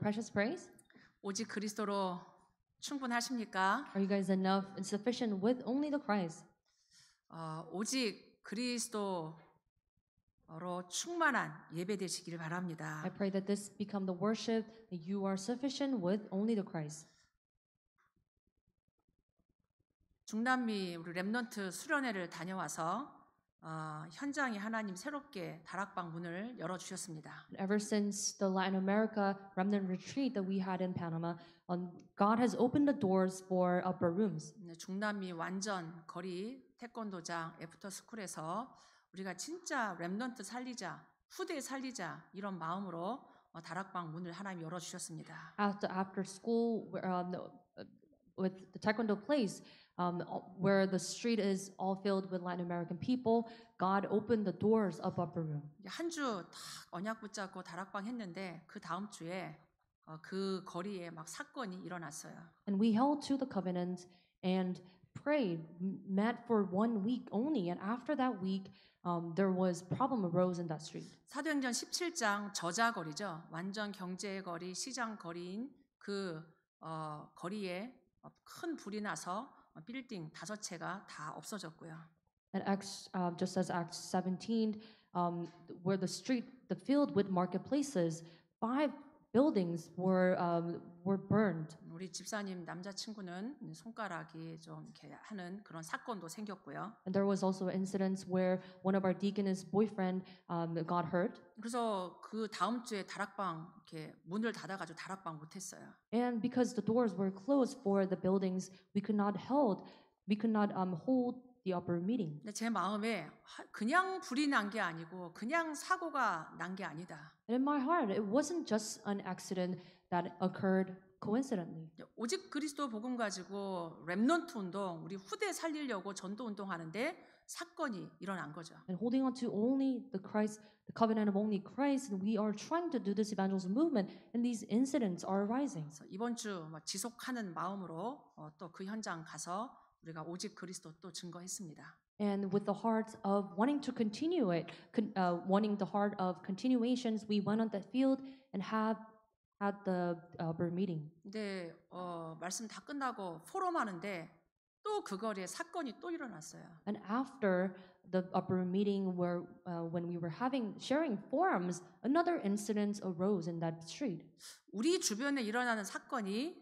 precious praise? 오직 그리스도로 충분하십니까? Are you guys enough and sufficient with only the Christ? 오직 그리스도로 충만한 예배 되시기를 바랍니다. I pray that this become the worship that you are sufficient with only the Christ. 중남미 우리 렘넌트 수련회를 다녀와서 현장에 하나님 새롭게 다락방 문을 열어주셨습니다. Ever since the Latin America remnant retreat that we had in Panama, God has opened the doors for upper rooms. 중남미 완전 거리 태권도장 애프터스쿨에서 우리가 진짜 렘넌트 살리자, 후대 살리자 이런 마음으로 다락방 문을 하나님 열어주셨습니다. After school, with the Taekwondo place, where the street is all filled with Latin American people, God opened the doors of upper room. 한 주 다 언약 붙잡고 다락방 했는데 그 다음 주에 그 거리에 막 사건이 일어났어요. And we held to the covenant and prayed, met for 1 week only, and after that week, there was problem arose in that street. 사도행전 17장 저자거리죠. 완전 경제의 거리, 시장 거리인 그 거리에 큰 불이 나서 빌딩 5채가 다 없어졌고요. And Acts, just as Acts 17, where the street, the field with marketplaces, 5 buildings were burned. 우리 집사님 남자친구는 손가락이 좀 이렇게 하는 그런 사건도 생겼고요. And there was also incidents where one of our deaconess boyfriend got hurt. 그래서 그 다음 주에 다락방 이렇게 문을 닫아가지고 다락방 못했어요. And because the doors were closed for the buildings, we could not hold the upper meeting. 근데 제 마음에 그냥 불이 난 게 아니고 그냥 사고가 난 게 아니다. And in my heart, it wasn't just an accident that occurred coincidentally. 오직 그리스도 복음 가지고 렘넌트 운동, 우리 후대 살리려고 전도 운동하는데 사건이 일어난 거죠. And holding on to only the Christ, the covenant of only Christ, and we are trying to do this evangelism movement, and these incidents are arising. 그래서 이번 주 지속하는 마음으로 또 그 현장 가서 우리가 오직 그리스도 또 증거했습니다. And with the heart of wanting to continue it, wanting the heart of continuations, we went on that field and had the upper meeting. 근데 말씀 다 끝나고 포럼하는데 또 그 거리에 사건이 또 일어났어요. And after the upper meeting, where when we were sharing forums, another incident arose in that street. 우리 주변에 일어나는 사건이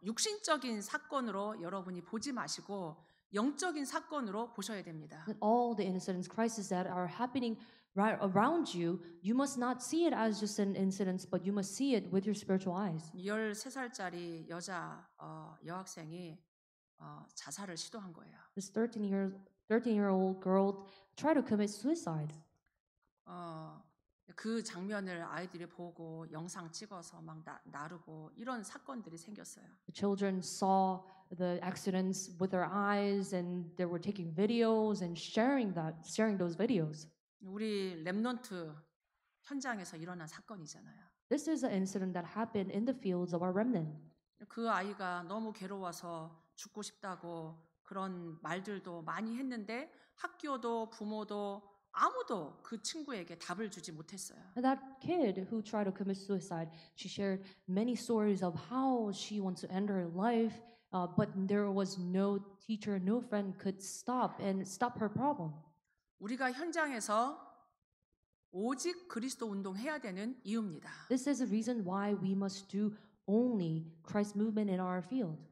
육신적인 사건으로 여러분이 보지 마시고 영적인 사건으로 보셔야 됩니다. And all the incidents, crises that are happening right around you, you must not see it as just an incident, but you must see it with your spiritual eyes. 13살짜리 여자 여학생이 자살을 시도한 거예요. This 13-year-old girl tried to commit suicide. 그 장면을 아이들이 보고 영상 찍어서 막 나르고 이런 사건들이 생겼어요. The children saw the accidents with their eyes, and they were taking videos and sharing those videos. 우리 렘넌트 현장에서 일어난 사건이잖아요. This is an incident that happened in the fields of our remnant. 그 아이가 너무 괴로워서 죽고 싶다고 그런 말들도 많이 했는데 학교도 부모도 아무도 그 친구에게 답을 주지 못했어요. And that kid who tried to commit suicide, she shared many stories of how she wants to end her life, but there was no teacher, no friend could stop her problem. 우리가 현장에서 오직 그리스도 운동해야 되는 이유입니다. This is the reason why we must do only Christ movement in our field.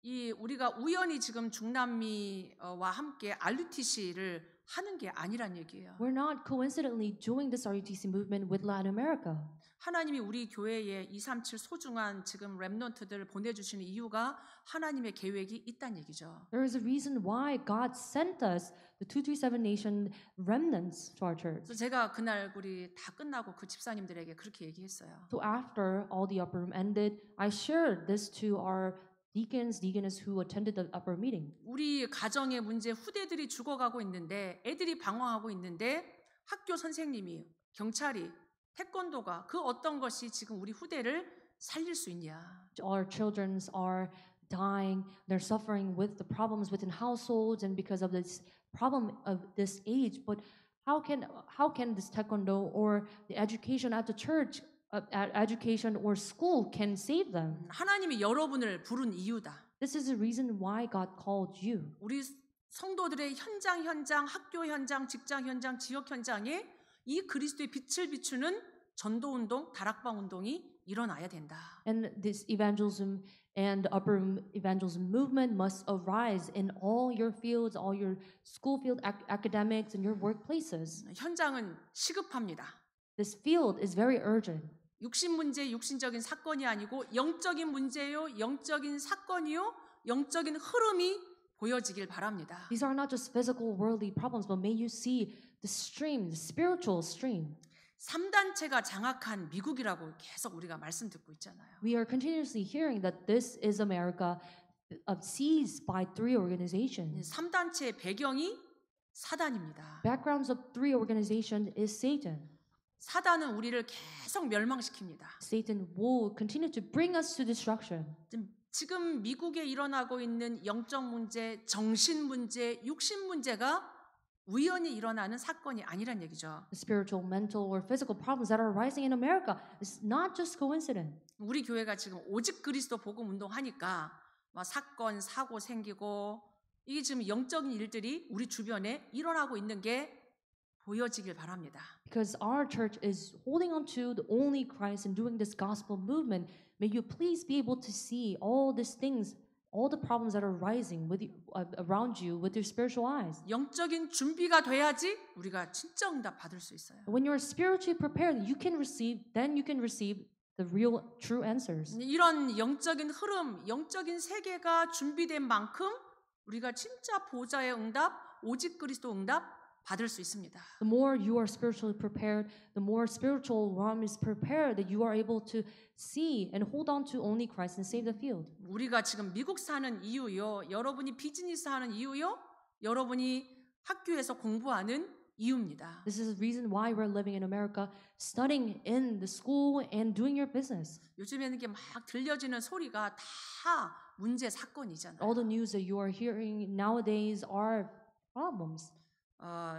이 우리가 우연히 지금 중남미와 함께 RUTC를 하는 게 아니란 얘기예요. We're not coincidentally doing this RUTC movement with Latin America. 하나님이 우리 교회에 237 소중한 지금 렘넌트들을 보내주시는 이유가 하나님의 계획이 있다는 얘기죠. There is a reason why God sent us the 237 nation remnants to our church. 그래서 제가 그날 우리 다 끝나고 그 집사님들에게 그렇게 얘기했어요. So after all the upper room ended, I shared this to our deaconess who attended the upper meeting. 우리 가정의 문제 후대들이 죽어가고 있는데 애들이 방황하고 있는데 학교 선생님이 경찰이 태권도가 그 어떤 것이 지금 우리 후대를 살릴 수 있냐. Our children are dying, they're suffering with the problems within households and because of this problem of this age, but how can this taekwondo or the education at the church education or school can save them. 하나님이 여러분을 부른 이유다. This is the reason why God called you. 우리 성도들의 현장, 학교 현장, 직장 현장, 지역 현장에 이 그리스도의 빛을 비추는 전도 운동, 다락방 운동이 일어나야 된다. And this evangelism and upper evangelism movement must arise in all your fields, all your school field, academics, and your workplaces. 현장은 시급합니다. This field is very urgent. 육신 문제, 육신적인 사건이 아니고 영적인 문제요, 영적인 사건이요, 영적인 흐름이 보여지길 바랍니다. These are not just physical, worldly problems, but may you see the stream, the spiritual stream. 3단체가 장악한 미국이라고 계속 우리가 말씀 듣고 있잖아요. We are continuously hearing that this is America seized by three organizations. 3단체의 배경이 사단입니다. Backgrounds of three organizations is Satan. 사단은 우리를 계속 멸망시킵니다. Satan will continue to bring us to destruction. 지금 미국에 일어나고 있는 영적 문제, 정신 문제, 육신 문제가 우연히 일어나는 사건이 아니란 얘기죠. The spiritual, mental, or physical problems that are arising in America is not just coincidence. 우리 교회가 지금 오직 그리스도 복음 운동하니까 막 사건, 사고 생기고 이게 지금 영적인 일들이 우리 주변에 일어나고 있는 게 보여지길 바랍니다. Because our church is holding on to the only Christ and doing this gospel movement, may you please be able to see all these things, all the problems that are rising with around you with your spiritual eyes. 영적인 준비가 돼야지 우리가 진짜 응답 받을 수 있어요. When you're spiritually prepared, then you can receive the real, true answers. 이런 영적인 흐름, 영적인 세계가 준비된 만큼 우리가 진짜 보좌의 응답, 오직 그리스도 응답 받을 수 있습니다. The more you are spiritually prepared, the more spiritual realm is prepared that you are able to see and hold on to only Christ and save the field. 우리가 지금 미국 사는 이유요, 여러분이 비즈니스 하는 이유요, 여러분이 학교에서 공부하는 이유입니다. This is the reason why we're living in America, studying in the school and doing your business. 요즘에는 이게 막 들려지는 소리가 다 문제 사건이잖아요. All the news that you are hearing nowadays are problems.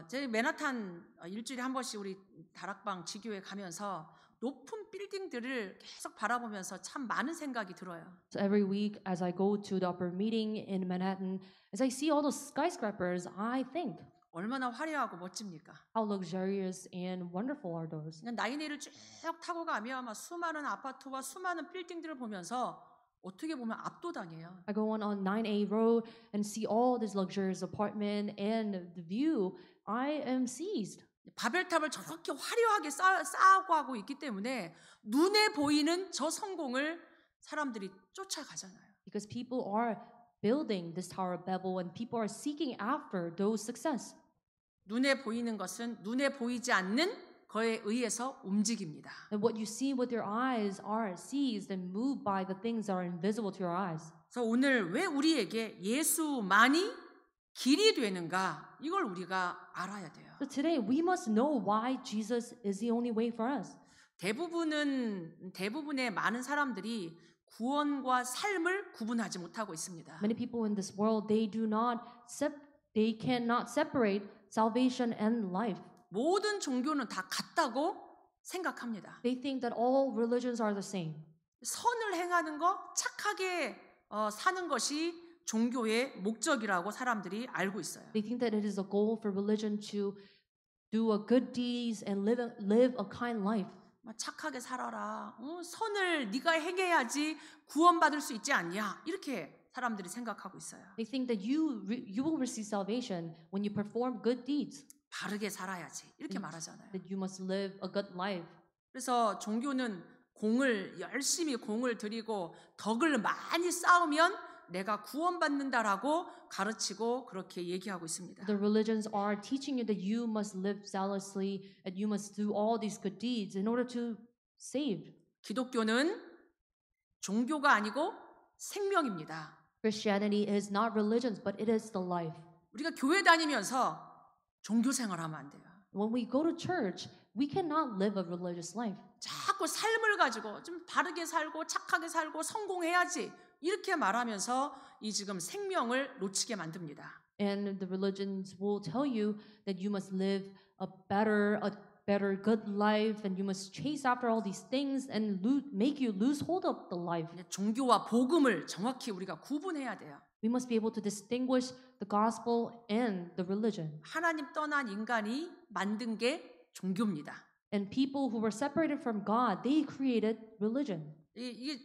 저희 맨하탄 일주일에 한 번씩 우리 다락방 지교에 가면서 높은 빌딩들을 계속 바라보면서 참 많은 생각이 들어요. So every week as I go to the upper meeting in Manhattan, as I see all those skyscrapers, I think, 얼마나 화려하고 멋집니까? how luxurious and wonderful are those. 그냥 나인웨이를 쭉 타고 가면 막 수많은 아파트와 수많은 빌딩들을 보면서 어떻게 보면 압도당해요. I go on 9A Road and see all this luxurious apartment and the view. I am seized. 바벨탑을 저렇게 화려하게 쌓고 하고 있기 때문에 눈에 보이는 저 성공을 사람들이 쫓아가잖아요. Because people are building this Tower of Babel and people are seeking after those success. 눈에 보이는 것은 눈에 보이지 않는 거에 의해서 움직입니다. And what you see with your eyes are seized and moved by the things that are invisible to your eyes. 그래서 오늘 왜 우리에게 예수만이 길이 되는가? 이걸 우리가 알아야 돼요. So today we must know why Jesus is the only way for us. 대부분의 많은 사람들이 구원과 삶을 구분하지 못하고 있습니다. Many people in this world they cannot separate salvation and life. 모든 종교는 다 같다고 생각합니다. They think that all religions are the same. 선을 행하는 거, 착하게 사는 것이 종교의 목적이라고 사람들이 알고 있어요. They think that it is a goal for religion to do a good deeds and live a kind life. 착하게 살아라. 선을 네가 행해야지 구원받을 수 있지 않냐? 이렇게 사람들이 생각하고 있어요. They think that you will receive salvation when you perform good deeds. 바르게 살아야지. 이렇게 말하잖아요. That you must live a good life. 그래서 종교는 열심히 공을 들이고 덕을 많이 쌓으면 내가 구원받는다라고 가르치고 그렇게 얘기하고 있습니다. The religions are teaching you that you must live zealously and you must do all these good deeds in order to save. 기독교는 종교가 아니고 생명입니다. Christianity is not religions, but it is the life. 우리가 교회 다니면서 종교 생활하면 안 돼요. When we go to church, we cannot live a religious life. 자꾸 삶을 가지고 좀 바르게 살고 착하게 살고 성공해야지 이렇게 말하면서 이 지금 생명을 놓치게 만듭니다. And the religions will tell you that you must live a better, better, good life, and you must chase after all these things and make you lose hold of the life. 종교와 복음을 정확히 우리가 구분해야 돼요. We must be able to distinguish the gospel and the religion. 하나님 떠난 인간이 만든 게 종교입니다. And people who were separated from God, they created religion. 이게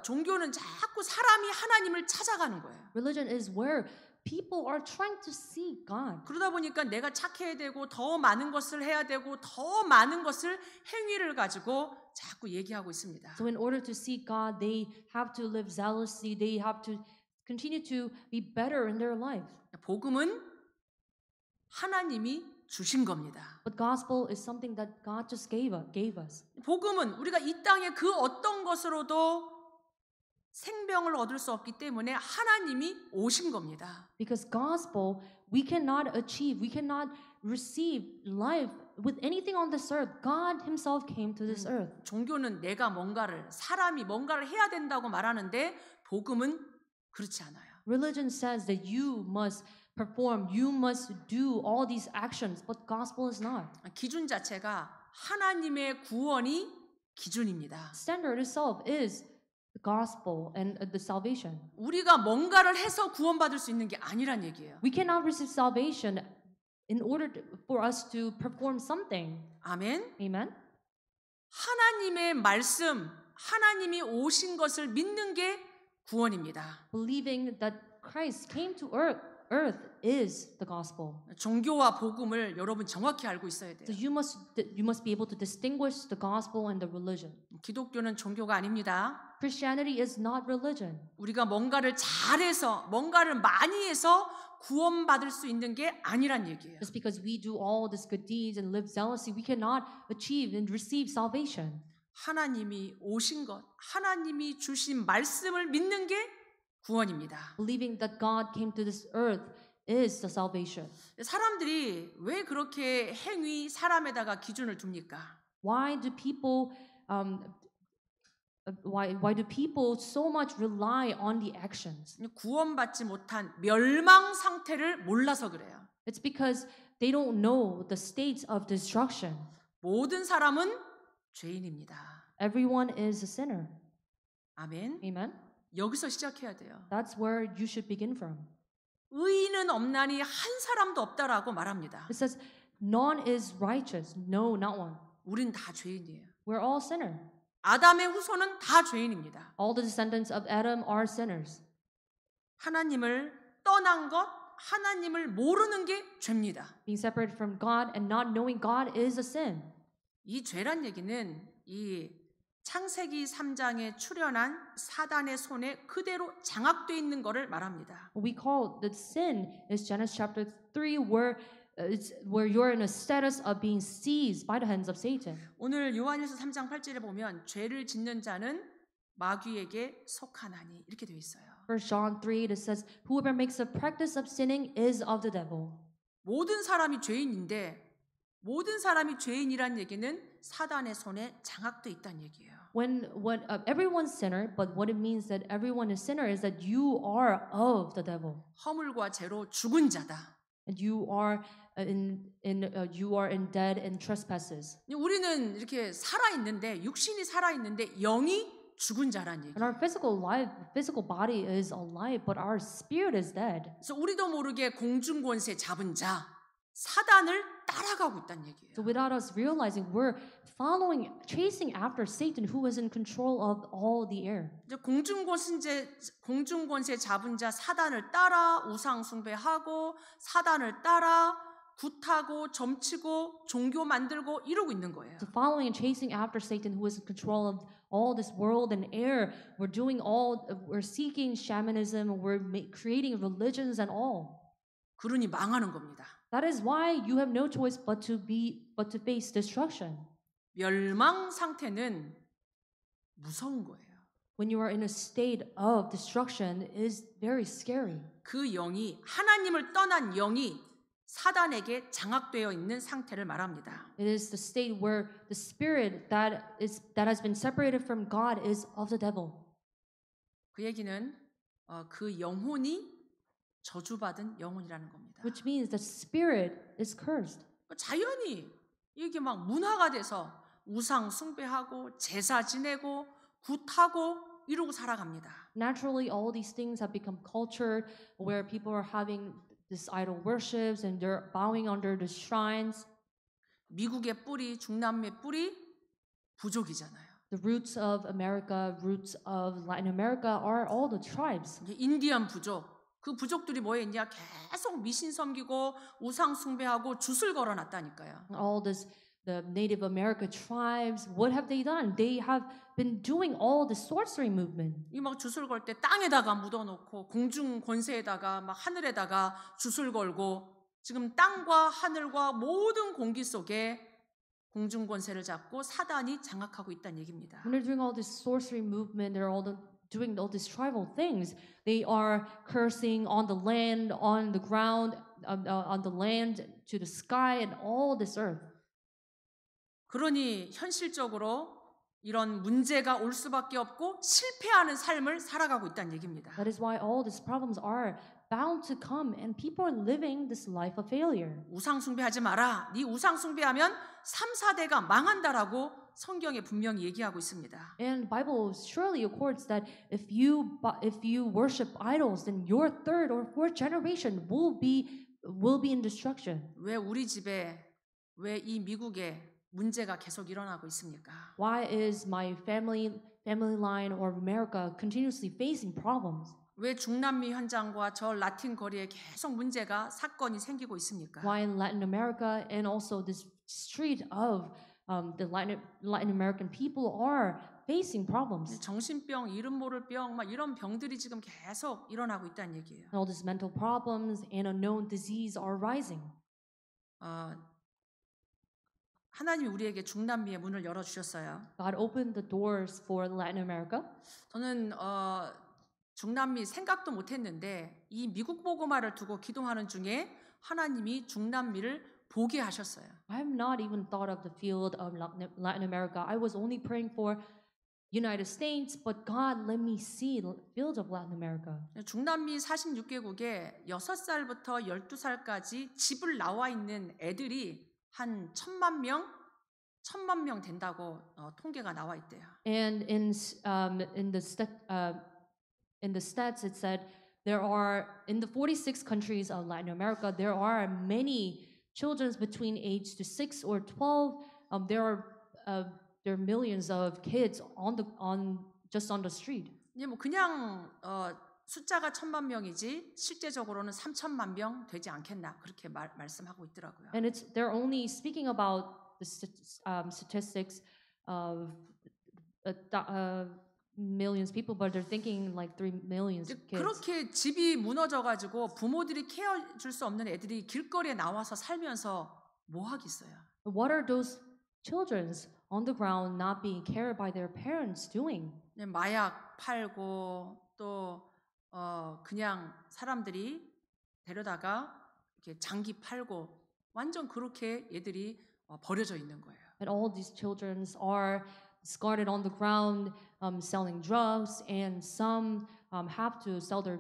종교는 자꾸 사람이 하나님을 찾아가는 거예요. Religion is where people are trying to seek God. 그러다 보니까 내가 착해야 되고 더 많은 것을 해야 되고 더 많은 것을 행위를 가지고 자꾸 얘기하고 있습니다. So in order to seek God, they have to live zealously. They have to continue to be better in their life. 복음은 하나님이 주신 겁니다. But gospel is something that God just gave us. 복음은 우리가 이 땅에 그 어떤 것으로도 생명을 얻을 수 없기 때문에 하나님이 오신 겁니다. Because gospel, we cannot receive life with anything on this earth. God himself came to this earth. 종교는 사람이 뭔가를 해야 된다고 말하는데 복음은 그렇지 않아요. Religion says that you must perform, you must do all these actions, but gospel is not. 기준 자체가 하나님의 구원이 기준입니다. Standard itself is the gospel and the salvation. 우리가 뭔가를 해서 구원받을 수 있는 게 아니란 얘기예요. We cannot receive salvation in order for us to perform something. 아멘. Amen. 하나님의 말씀, 하나님이 오신 것을 믿는 게 구원입니다. Believing that Christ came to earth is the gospel. 종교와 복음을 여러분 정확히 알고 있어야 So 돼요. you must be able to distinguish the gospel and the religion. 기독교는 종교가 아닙니다. Christianity is not religion. 우리가 뭔가를 잘해서 뭔가를 많이 해서 구원받을 수 있는 게 아니란 얘기예요. Just because we do all these good deeds and live zealously, we cannot achieve and receive salvation. 하나님이 오신 것, 하나님이 주신 말씀을 믿는 게 구원입니다. Believing that God came to this earth is the salvation. 사람들이 왜 그렇게 사람에다가 기준을 둡니까? Why do people so much rely on the actions? 구원받지 못한 멸망 상태를 몰라서 그래요. It's because they don't know the states of destruction. 모든 사람은 죄인입니다. Everyone is a sinner. 아멘. Amen. 여기서 시작해야 돼요. That's where you should begin from. 의인은 없나니 한 사람도 없다라고 말합니다. It says, none is righteous. No, not one. 우린 다 죄인이에요. We're all sinner. 아담의 후손은 다 죄인입니다. All the descendants of Adam are sinners. 하나님을 떠난 것, 하나님을 모르는 게 죄입니다. Being separated from God and not knowing God is a sin. 이 죄란 얘기는 이 창세기 3장에 출현한 사단의 손에 그대로 장악되어 있는 것을 말합니다. What we call the sin is Genesis chapter 3 where you're in a status of being seized by the hands of Satan. 오늘 요한일서 3장 8절에 보면 죄를 짓는 자는 마귀에게 속하나니 이렇게 되어 있어요. First John 3 it says whoever makes a practice of sinning is of the devil. 모든 사람이 죄인인데 모든 사람이 죄인이란 얘기는 사단의 손에 장악되어 있다는 얘기예요. When everyone's sinner, but what it means that everyone is sinner is that you are of the devil. 허물과 죄로 죽은 자다. And you are in dead and trespasses. 우리는 이렇게 살아 있는데 육신이 살아 있는데 영이 죽은 자란 얘기. And our physical body is alive, but our spirit is dead. 그래서 우리도 모르게 공중권세 잡은 자 사단을 따라가고 있다는 얘기예요. So without us realizing, we're chasing after Satan, who is in control of all the air. 이제 공중권세 잡은 자 사단을 따라 우상 숭배하고 사단을 따라 굿하고 점치고 종교 만들고 이러고 있는 거예요. So following and chasing after Satan, who is in control of all this world and air, we're seeking shamanism, we're creating religions and all. 그러니 망하는 겁니다. That is why you have no choice but to face destruction. 멸망 상태는 무서운 거예요. When you are in a state of destruction, it is very scary. 그 영이 하나님을 떠난 영이 사단에게 장악되어 있는 상태를 말합니다. It is the state where the spirit that has been separated from God is of the devil. 그 얘기는 그 영혼이 저주받은 영혼이라는 겁니다. Which means the spirit is cursed. 자연히 이게 막 문화가 돼서 우상 숭배하고 제사 지내고 굿하고 이러고 살아갑니다. Naturally, all these things have become culture where people are having this idol worships and they're bowing under the shrines. 미국의 뿌리, 중남미의 뿌리 부족이잖아요. The roots of America, roots of Latin America are all the tribes. 이제 인디언 부족. 그 부족들이 뭐에 있냐? 계속 미신 섬기고 우상 숭배하고 줄 걸어놨다니까요. All this, the Native America tribes, what have they done? They have been doing all the sorcery movement. 이 막 주술 걸 때 땅에다가 묻어놓고 공중 권세에다가 막 하늘에다가 주술 걸고 지금 땅과 하늘과 모든 공기 속에 공중 권세를 잡고 사단이 장악하고 있다는 얘기입니다. When they're doing all this sorcery movement, they're doing all these tribal things. They are cursing on the land, on the ground, on the land, to the sky, and all this earth. 그러니 현실적으로 이런 문제가 올 수밖에 없고 실패하는 삶을 살아가고 있다는 얘기입니다. That is why all these problems are bound to come, and people are living this life of failure. 우상 숭배하지 마라. 네 우상 숭배하면 3, 4대가 망한다라고 성경에 분명히 얘기하고 있습니다. And the Bible surely accords that if you worship idols, then your third or fourth generation will be in destruction. 왜 우리 집에 왜 이 미국에 문제가 계속 일어나고 있습니까? Why is my family line or America continuously facing problems? 왜 중남미 현장과 저 라틴 거리에 계속 문제가 사건이 생기고 있습니까? Why in Latin America and also this street of the Latin American people are facing problems? 정신병, 이름 모를 병, 막 이런 병들이 지금 계속 일어나고 있다는 얘기예요. All these mental problems and unknown disease are rising. 하나님이 우리에게 중남미의 문을 열어 주셨어요. God opened the doors for Latin America. 저는 중남미 생각도 못했는데 이 미국 복음화를 두고 기도하는 중에 하나님이 중남미를 보게 하셨어요. I have not even thought of the field of Latin America. I was only praying for United States, but God let me see the field of Latin America. 중남미 46개국에 6살부터 12살까지 집을 나와 있는 애들이 한 1,000만 명 된다고 통계가 나와 있대요. And in the stats it said there are in the 46 countries of Latin America there are many children between age to 6 or 12. There are millions of kids on the street. 이제 뭐 그냥 숫자가 1,000만 명이지 실제적으로는 3,000만 명 되지 않겠나 그렇게 말씀하고 있더라고요. And they're only speaking about the statistics of millions people, but they're thinking like 3 million kids. 그렇게 집이 무너져가지고 부모들이 케어 줄 수 없는 애들이 길거리에 나와서 살면서 뭐 하겠어요? What are those children on the ground not being cared by their parents doing? 마약 팔고 또 그냥 사람들이 데려다가 이렇게 장기 팔고 완전 그렇게 얘들이 버려져 있는 거예요. And all these children are discarded on the ground, selling drugs, and some have to sell their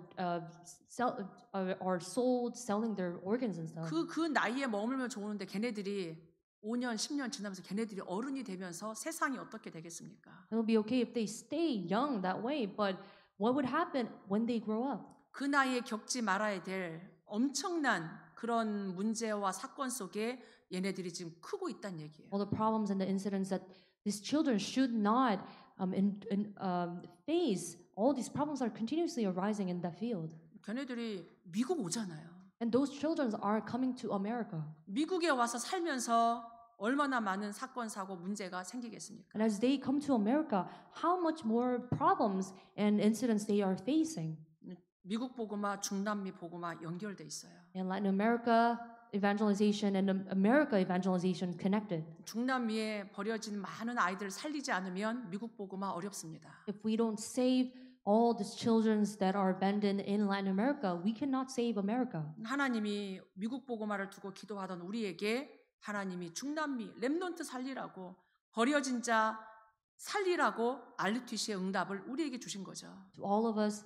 are sold selling their organs and stuff. 그 나이에 머물면 좋은데 걔네들이 5년, 10년 지나면서 걔네들이 어른이 되면서 세상이 어떻게 되겠습니까? It'll be okay if they stay young that way, but what would happen when they grow up? 그 나이에 겪지 말아야 될 엄청난 그런 문제와 사건 속에 얘네들이 지금 크고 있다는 얘기예요. All the problems and the incidents that these children should not face, all these problems are continuously arising in that field. 걔네들이 미국 오잖아요. And those children are coming to America. 미국에 와서 살면서 얼마나 많은 사건, 사고, 문제가 생기겠습니까? And as they come to America, how much more problems and incidents they are facing. 미국 복음화, 중남미 복음화 연결돼 있어요. In Latin America, evangelization and America evangelization connected. 중남미에 버려진 많은 아이들을 살리지 않으면 미국 복음화 어렵습니다. If we don't save all these children that are abandoned in Latin America, we cannot save America. 하나님이 미국 복음화를 두고 기도하던 우리에게 하나님이 중남미 렘넌트 살리라고 버려진 자 살리라고 RUTC의 응답을 우리에게 주신 거죠. To all of us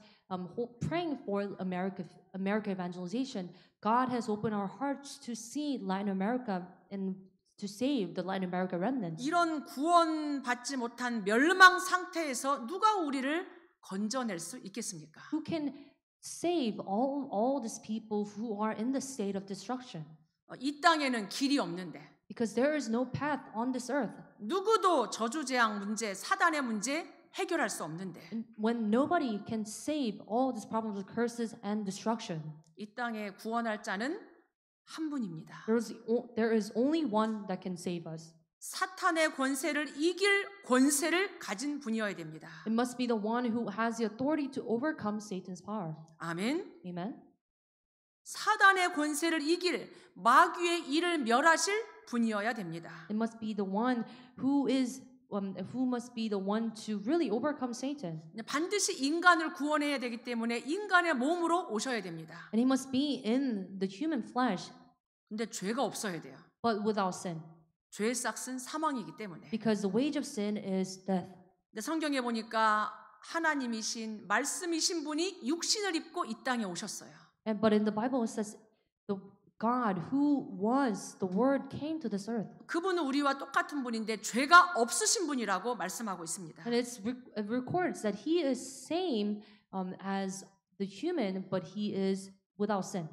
praying for America evangelization, God has opened our hearts to see Latin America and to save the Latin America remnants. 이런 구원받지 못한 멸망 상태에서 누가 우리를 건져낼 수 있겠습니까? Who can save all these people who are in the state of destruction? 이 땅에는 길이 없는데 Because there is no path on this earth. 누구도 저주재앙 문제, 사단의 문제 해결할 수 없는데 And when nobody can save all these problems of curses and destruction, 이 땅에 구원할 자는 한 분입니다. there is only one that can save us. 사탄의 권세를 이길 권세를 가진 분이어야 됩니다. It must be the one who has the authority to overcome Satan's power. 아멘. Amen. 사단의 권세를 이길 마귀의 일을 멸하실 분이어야 됩니다. It must be the one who must be the one to really overcome Satan. 반드시 인간을 구원해야 되기 때문에 인간의 몸으로 오셔야 됩니다. And he must be in the human flesh, 근데 죄가 없어야 돼요. but without sin. 죄의 싹은 사망이기 때문에. Because the wage of sin is death. 근데 성경에 보니까 하나님이신 말씀이신 분이 육신을 입고 이 땅에 오셨어요. But in the Bible it says the God who was the Word came to this earth. 그분은 우리와 똑같은 분인데 죄가 없으신 분이라고 말씀하고 있습니다. And it records that he is same as the human, but he is without sin.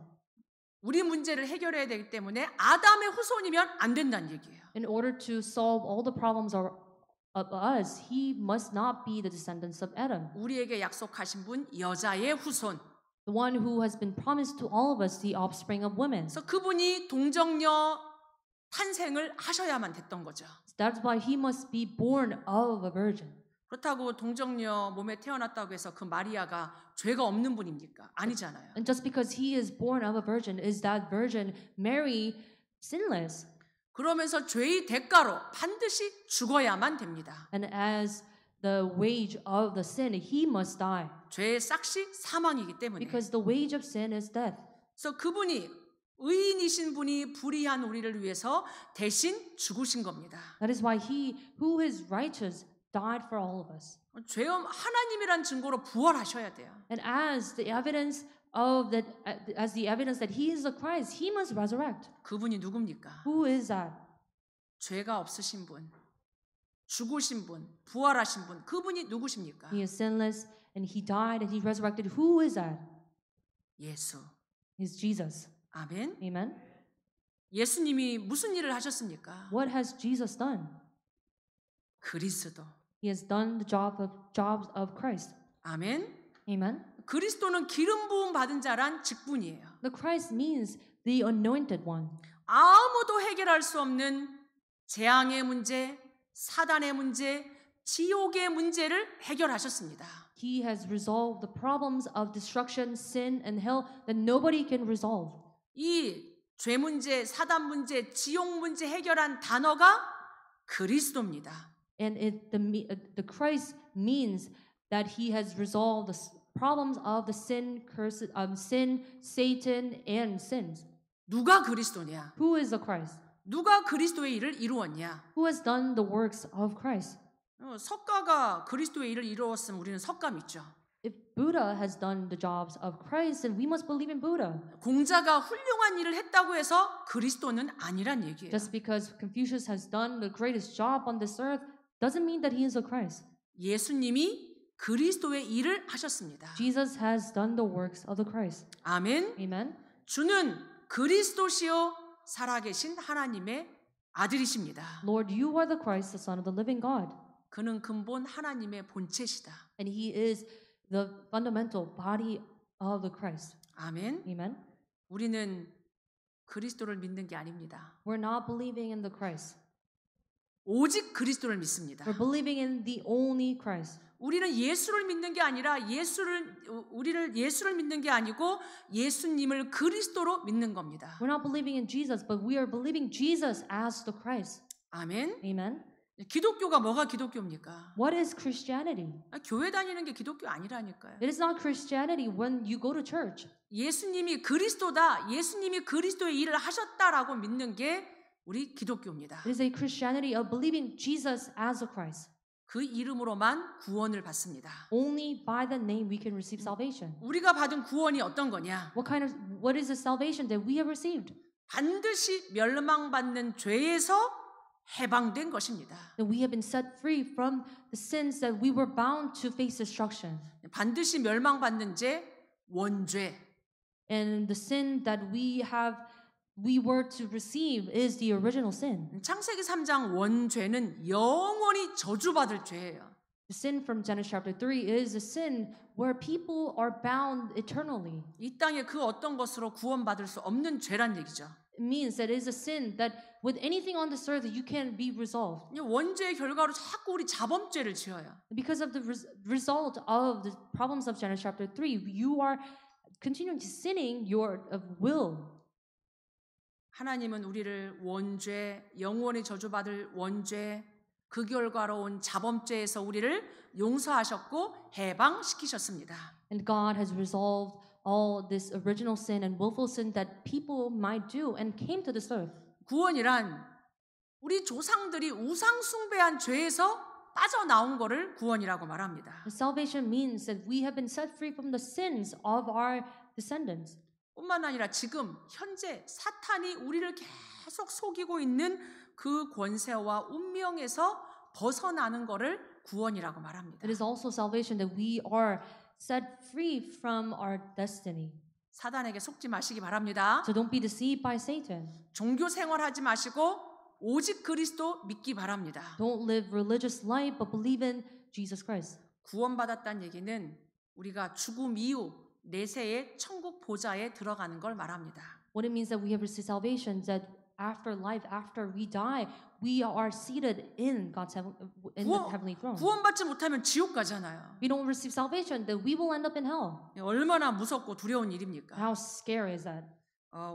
우리 문제를 해결해야 되기 때문에 아담의 후손이면 안 된다는 얘기예요. In order to solve all the problems of us, he must not be the descendants of Adam. 우리에게 약속하신 분 여자의 후손. The one who has been promised to all of us, the offspring of women. 그래서 그분이 동정녀 탄생을 하셔야만 됐던 거죠. That's why he must be born of a virgin. 그렇다고 동정녀 몸에 태어났다고 해서 그 마리아가 죄가 없는 분입니까? 아니잖아요. And just because he is born of a virgin, is that virgin Mary sinless? 그러면서 죄의 대가로 반드시 죽어야만 됩니다. And as the wage of the sin, he must die. 죄의 싹이 사망이기 때문에. Because the wage of sin is death. 그래서 그분이 의인이신 분이 불의한 우리를 위해서 대신 죽으신 겁니다. That is why he who is righteous died for all of us. 죄엄 하나님이란 증거로 부활하셔야 돼요. And as the evidence that he is the Christ, he must resurrect. 그분이 누굽니까? Who is that? 죄가 없으신 분, 죽으신 분, 부활하신 분, 그분이 누구십니까? He is sinless and he died and he resurrected. Who is that? 예수. Is Jesus. 아멘. Amen. 예수님이 무슨 일을 하셨습니까? What has Jesus done? 그리스도. He has done the jobs of Christ. 아멘. Amen. 그리스도는 기름 부음 받은 자란 직분이에요. The Christ means the anointed one. 아무도 해결할 수 없는 재앙의 문제, 사단의 문제, 지옥의 문제를 해결하셨습니다. He has resolved the problems of destruction, sin, and hell that nobody can resolve. 이 죄 문제, 사단 문제, 지옥 문제 해결한 단어가 그리스도입니다. And the Christ means that he has resolved the problems of the sin, Satan, and sins. 누가 그리스도냐? Who is the Christ? 누가 그리스도의 일을 이루었냐? Who has done the works of Christ? 석가가 그리스도의 일을 이루었으면 우리는 석가 믿죠. If Buddha has done the jobs of Christ, then we must believe in Buddha. 공자가 훌륭한 일을 했다고 해서 그리스도는 아니란 얘기예요. Just because Confucius has done the greatest job on this earth doesn't mean that he is the Christ. 예수님이 그리스도의 일을 하셨습니다. Jesus has done the works of the Christ. 아멘. Amen. 주는 그리스도시요 살아계신 하나님의 아들이십니다. Lord, you are the Christ, the Son of the living God. 그는 근본 하나님의 본체시다. And he is the fundamental body of the Christ. 아멘. Amen. 우리는 그리스도를 믿는 게 아닙니다. We're not believing in the Christ. 오직 그리스도를 믿습니다. We're believing in the only Christ. 우리는 예수를 믿는 게 아니라 우리를 예수를 믿는 게 아니고 예수님을 그리스도로 믿는 겁니다. We're not believing in Jesus, but we are believing Jesus as the Christ. 아멘. Amen. 기독교가 뭐가 기독교입니까? What is Christianity? 교회 다니는 게 기독교 아니라니까요. It is not Christianity when you go to church. 예수님이 그리스도다, 예수님이 그리스도의 일을 하셨다라고 믿는 게 우리 기독교입니다. It is a Christianity of believing Jesus as the Christ. 그 이름으로만 구원을 받습니다. Only by the name we can receive salvation. 우리가 받은 구원이 어떤 거냐? What is the salvation that we have received? 반드시 멸망받는 죄에서 해방된 것입니다. That we have been set free from the sins that we were bound to face destruction. 반드시 멸망받는 죄, 원죄. And the sin that we were to receive is the original sin. 창세기 3장 원죄는 영원히 저주받을 죄예요. The sin from Genesis chapter 3 is a sin where people are bound eternally. 이 땅에 그 어떤 것으로 구원받을 수 없는 죄란 얘기죠. It means that it is a sin that with anything on this earth you can be resolved. 이 원죄의 결과로 자꾸 우리 자범죄를 지어요. Because of the result of the problems of Genesis chapter 3, you are continuing to sinning your will. 하나님은 우리를 원죄, 영원히 저주받을 원죄, 그 결과로 온 자범죄에서 우리를 용서하셨고 해방시키셨습니다. And God has resolved all this original sin and willful sin that people might do and came to this earth. 구원이란 우리 조상들이 우상 숭배한 죄에서 빠져나온 거를 구원이라고 말합니다. Salvation means that we have been set free from the sins of our descendants. 뿐만 아니라 지금 현재 사탄이 우리를 계속 속이고 있는 그 권세와 운명에서 벗어나는 거를 구원이라고 말합니다. It is also salvation that we are set free from our destiny. 사단에게 속지 마시기 바랍니다. So don't be deceived by Satan. 종교 생활하지 마시고 오직 그리스도 믿기 바랍니다. Don't live religious life but believe in Jesus Christ. 구원받았다는 얘기는 우리가 죽음 이후 내세의 천국 보좌에 들어가는 걸 말합니다. What it means that we have received salvation, that after life, after we die, we are seated in God's in the heavenly throne. 구원받지 못하면 지옥 가잖아요. We don't receive salvation, then we will end up in hell. 얼마나 무섭고 두려운 일입니까? How scary is that?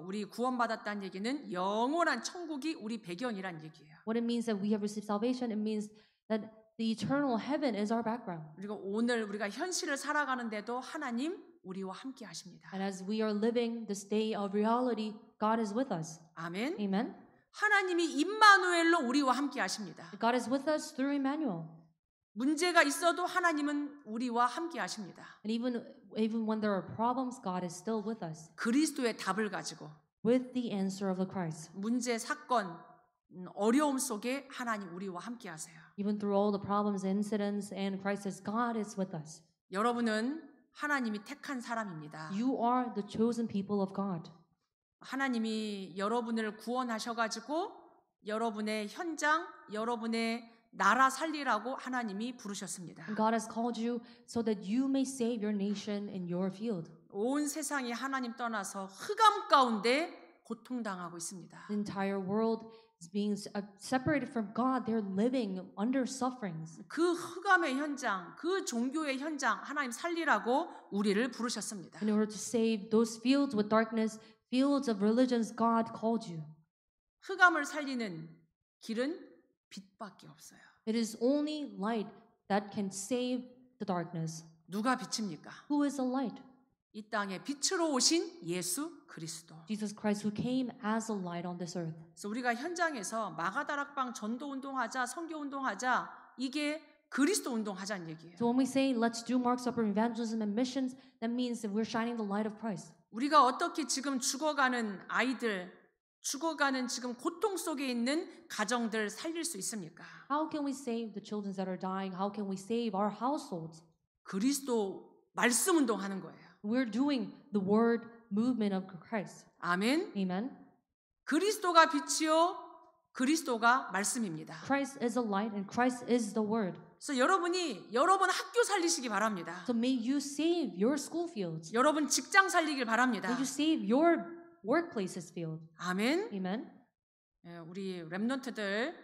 우리 구원받았다는 얘기는 영원한 천국이 우리 배경이란 얘기예요. What it means that we have received salvation, it means that the eternal heaven is our background. 그리고 오늘 우리가 현실을 살아가는데도 하나님 우리와 함께 하십니다. And as we are living this day of reality, God is with us. 아멘. Amen. 하나님이 임마누엘로 우리와 함께 하십니다. God is with us through Emmanuel. 문제가 있어도 하나님은 우리와 함께 하십니다. And even when there are problems, God is still with us. 그리스도의 답을 가지고 With the answer of the Christ. 문제, 사건, 어려움 속에 하나님 우리와 함께 하세요. Even through all the problems, incidents, and crisis, God is with us. 여러분은 하나님이 택한 사람입니다. You are the chosen people of God. 하나님이 여러분을 구원하셔가지고 여러분의 현장, 여러분의 나라 살리라고 하나님이 부르셨습니다. God has called you so that you may save your nation in your field. 온 세상이 하나님 떠나서 흑암 가운데 고통당하고 있습니다. The entire world is being separated from God. They're living under sufferings. 그 흑암의 현장, 그 종교의 현장 하나님 살리라고 우리를 부르셨습니다. In order to save those fields with darkness, fields of religions, God called you. 흑암을 살리는 길은 빛밖에 없어요. It is only light that can save the darkness. 누가 빛입니까? Who is the light? 이 땅에 빛으로 오신 예수 그리스도. Jesus Christ, who came as a light on this earth. 그래서 우리가 현장에서 마가다락방 전도 운동하자, 선교 운동하자, 이게 그리스도 운동하자는 얘기예요. So when we say let's do Mark's Supper evangelism and missions, that means that we're shining the light of Christ. 우리가 어떻게 지금 죽어가는 아이들, 죽어가는 지금 고통 속에 있는 가정들 살릴 수 있습니까? How can we save the children that are dying? How can we save our households? 그리스도 말씀 운동하는 거예요. We're doing the word movement of Christ. 아멘. Amen. 그리스도가 빛이요, 그리스도가 말씀입니다. Christ is a light and Christ is the word. 그래서 여러분 학교 살리시기 바랍니다. So may you save your school fields. 여러분 직장 살리길 바랍니다. May you save your workplaces field. 아멘. Amen. 우리 렘넌트들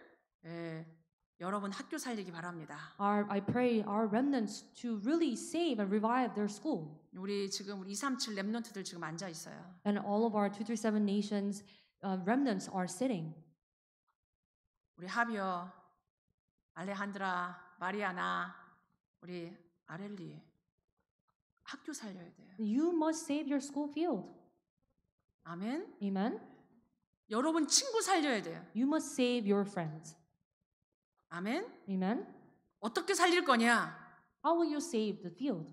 여러분 학교 살리기 바랍니다. I pray our remnants to really save and revive their school. 우리 지금 237 렘넌트들 지금 앉아 있어요. And all of our 237 nations remnants are sitting. 우리 하비어, 알레한드라, 마리아나, 우리 아렐리 학교 살려야 돼요. You must save your school field. 아멘. Amen. 여러분 친구 살려야 돼요. You must save your friends. 아멘. Amen. 어떻게 살릴 거냐? How will you save the field?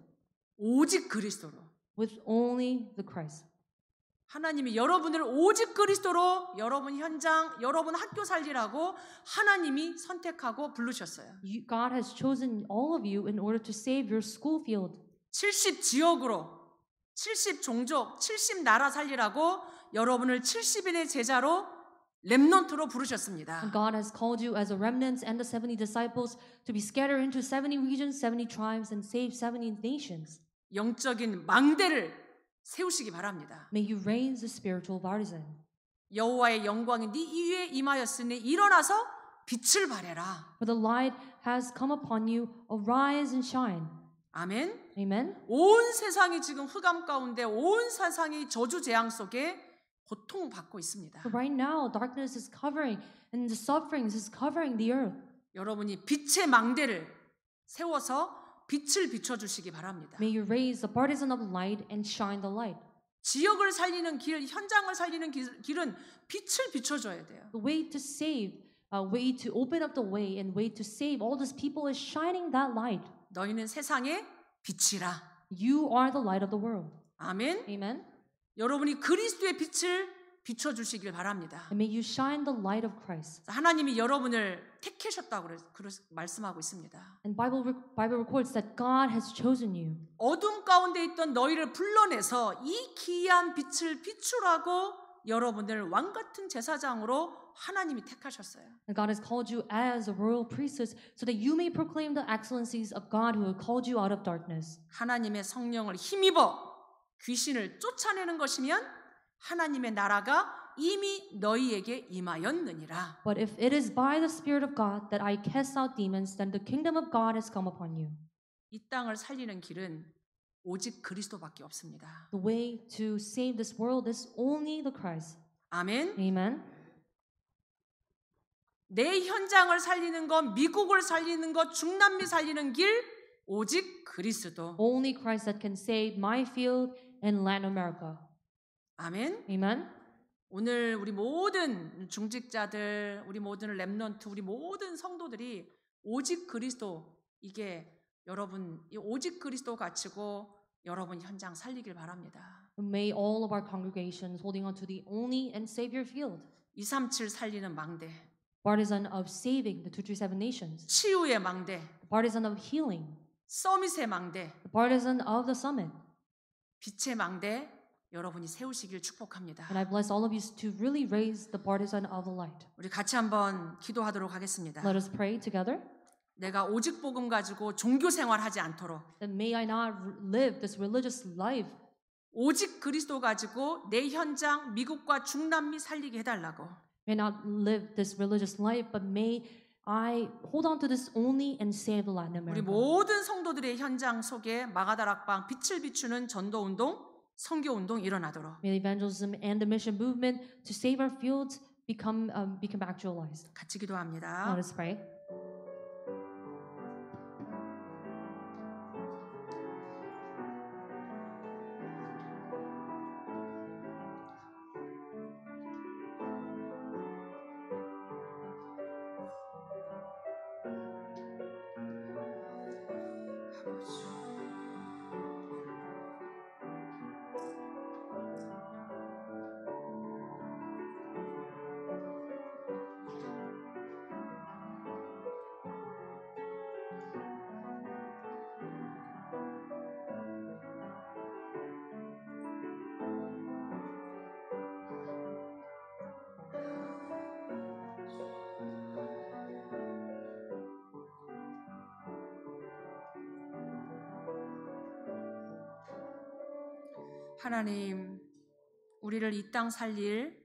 오직 그리스도로. With only the Christ. 하나님이 여러분을 오직 그리스도로 여러분 현장, 여러분 학교 살리라고 하나님이 선택하고 부르셨어요. God has chosen all of you in order to save your school field. 70 지역으로 70 종족, 70 나라 살리라고 여러분을 70인의 제자로 렘넌트로 부르셨습니다. And God has called you as a remnant and the 70 disciples to be scattered into 70 regions, 70 tribes, and save 70 nations. 영적인 망대를 세우시기 바랍니다. May you raise the spiritual partisan. 여호와의 영광이 네 위에 임하였으니 일어나서 빛을 발해라. For the light has come upon you, arise and shine. 아멘. Amen. 온 세상이 지금 흑암 가운데 온 세상이 저주 재앙 속에 고통받고 있습니다. But right now, darkness is covering and the sufferings is covering the earth. 여러분이 빛의 망대를 세워서 빛을 비춰주시기 바랍니다. May you raise the partisan of light and shine the light. 지역을 살리는 길, 현장을 살리는 길은 빛을 비춰줘야 돼요. The way to save, way to open up the way and way to save all these people is shining that light. 너희는 세상의 빛이라. You are the light of the world. 아멘. Amen. 여러분이 그리스도의 빛을 비춰주시길 바랍니다. And may you shine the light of Christ. 하나님이 여러분을 택하셨다고 말씀하고 있습니다. And Bible records that God has chosen you. 어둠 가운데 있던 너희를 불러내서 이 기이한 빛을 비추라고 여러분을 왕 같은 제사장으로 하나님이 택하셨어요. And God has called you as a royal priesthood so that you may proclaim the excellencies of God who has called you out of darkness. 하나님의 성령을 힘입어 귀신을 쫓아내는 것이면 하나님의 나라가 이미 너희에게 임하였느니라. But if it is by the Spirit of God that I cast out demons, then the kingdom of God has come upon you. 이 땅을 살리는 길은 오직 그리스도밖에 없습니다. The way to save this world is only the Christ. 아멘. Amen. 내 현장을 살리는 것, 미국을 살리는 것, 중남미 살리는 길 오직 그리스도. Only Christ that can save my field and Latin America. 아멘. Amen. 오늘 우리 모든 중직자들, 우리 모든 렘넌트, 우리 모든 성도들이 오직 그리스도 이게 여러분 이 오직 그리스도 가치고 여러분 현장 살리길 바랍니다. May all of our congregations holding on to the only and Savior field. 237 살리는 망대, Partisan of saving the 237 nations. 치유의 망대, The partisan of healing. 서밋의 망대, The partisan of the summit. 빛의 망대 여러분이 세우시길 축복합니다. And I bless all of you to really raise the partisan of the light. 우리 같이 한번 기도하도록 하겠습니다. Let us pray together. 내가 오직 복음 가지고 종교 생활하지 않도록 That may I not live this religious life. 오직 그리스도 가지고 내 현장 미국과 중남미 살리게 해달라고. May not live this religious life, but may I hold on to this only and save the Latin 우리 America. 모든 성도들의 현장 속에 마가다락방 빛을 비추는 전도운동, 선교운동 일어나도록. May the evangelism and the mission movement to save our fields become actualized. 같이 기도합니다. Let us pray. 하나님, 우리를 이 땅 살릴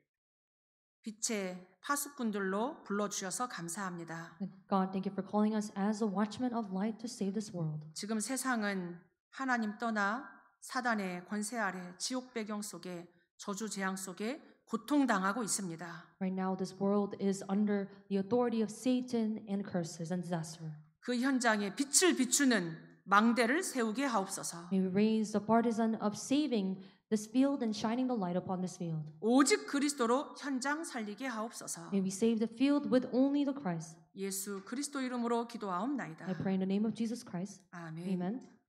빛의 파수꾼들로 불러주셔서 감사합니다. God, thank you for calling us as a watchman of light to save this world. 지금 세상은 하나님 떠나 사단의 권세 아래 지옥 배경 속에 저주 재앙 속에 고통당하고 있습니다. Right now, this world is under the authority of Satan and curses and disaster. 그 현장에 빛을 비추는 망대를 세우게 하옵소서. May we raise the partisan of saving this field and shining the light upon this field. 오직 그리스도로 현장 살리게 하옵소서. May we save the field with only the Christ. 예수 그리스도 이름으로 기도하옵나이다. I pray in the name of Jesus Christ. 아멘. Amen.